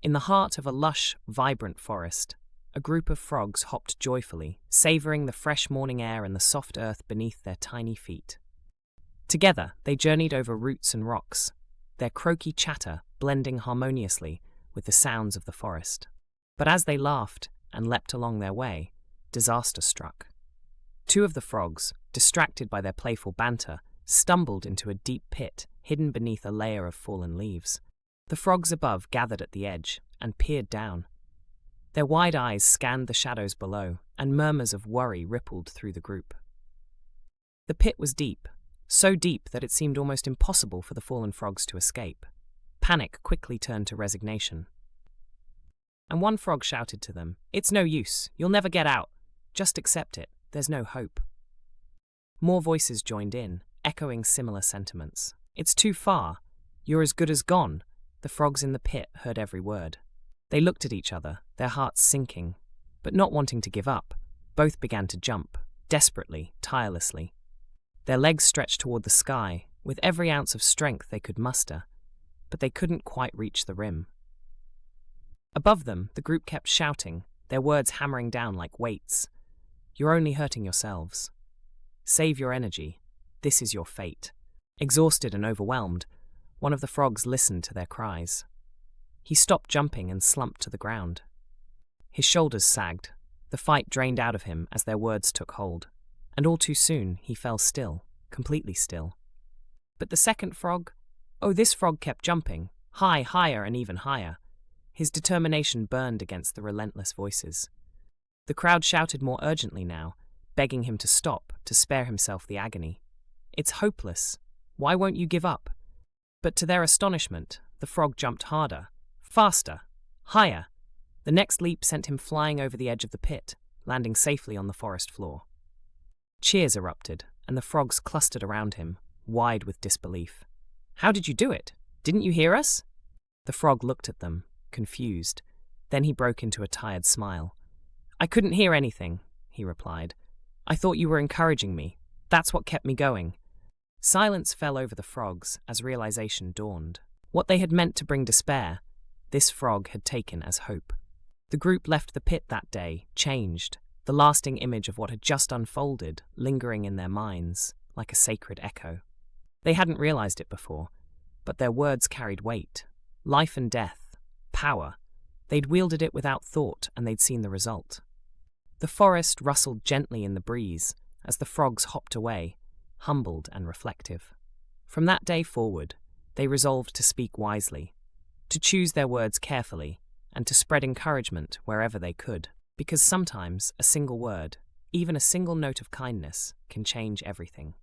In the heart of a lush, vibrant forest, a group of frogs hopped joyfully, savoring the fresh morning air and the soft earth beneath their tiny feet. Together, they journeyed over roots and rocks, their croaky chatter blending harmoniously with the sounds of the forest. But as they laughed and leapt along their way, disaster struck. Two of the frogs, distracted by their playful banter, stumbled into a deep pit hidden beneath a layer of fallen leaves. The frogs above gathered at the edge and peered down. Their wide eyes scanned the shadows below, and murmurs of worry rippled through the group. The pit was deep, so deep that it seemed almost impossible for the fallen frogs to escape. Panic quickly turned to resignation. And one frog shouted to them, "It's no use, you'll never get out. Just accept it, there's no hope." More voices joined in, echoing similar sentiments. "It's too far. You're as good as gone." The frogs in the pit heard every word. They looked at each other, their hearts sinking. But not wanting to give up, both began to jump, desperately, tirelessly. Their legs stretched toward the sky, with every ounce of strength they could muster, but they couldn't quite reach the rim. Above them, the group kept shouting, their words hammering down like weights. "You're only hurting yourselves. Save your energy. This is your fate." Exhausted and overwhelmed, one of the frogs listened to their cries. He stopped jumping and slumped to the ground. His shoulders sagged, the fight drained out of him as their words took hold, and all too soon he fell still, completely still. But the second frog? Oh, this frog kept jumping, higher and even higher. His determination burned against the relentless voices. The crowd shouted more urgently now, begging him to stop, to spare himself the agony. "It's hopeless. Why won't you give up?" But to their astonishment, the frog jumped harder, faster, higher. The next leap sent him flying over the edge of the pit, landing safely on the forest floor. Cheers erupted, and the frogs clustered around him, wide with disbelief. "How did you do it? Didn't you hear us?" The frog looked at them, confused. Then he broke into a tired smile. "I couldn't hear anything," he replied. "I thought you were encouraging me. That's what kept me going." Silence fell over the frogs as realization dawned. What they had meant to bring despair, this frog had taken as hope. The group left the pit that day, changed, the lasting image of what had just unfolded lingering in their minds like a sacred echo. They hadn't realized it before, but their words carried weight. Life and death, power. They'd wielded it without thought, and they'd seen the result. The forest rustled gently in the breeze as the frogs hopped away, humbled and reflective. From that day forward, they resolved to speak wisely, to choose their words carefully, and to spread encouragement wherever they could, because sometimes a single word, even a single note of kindness, can change everything.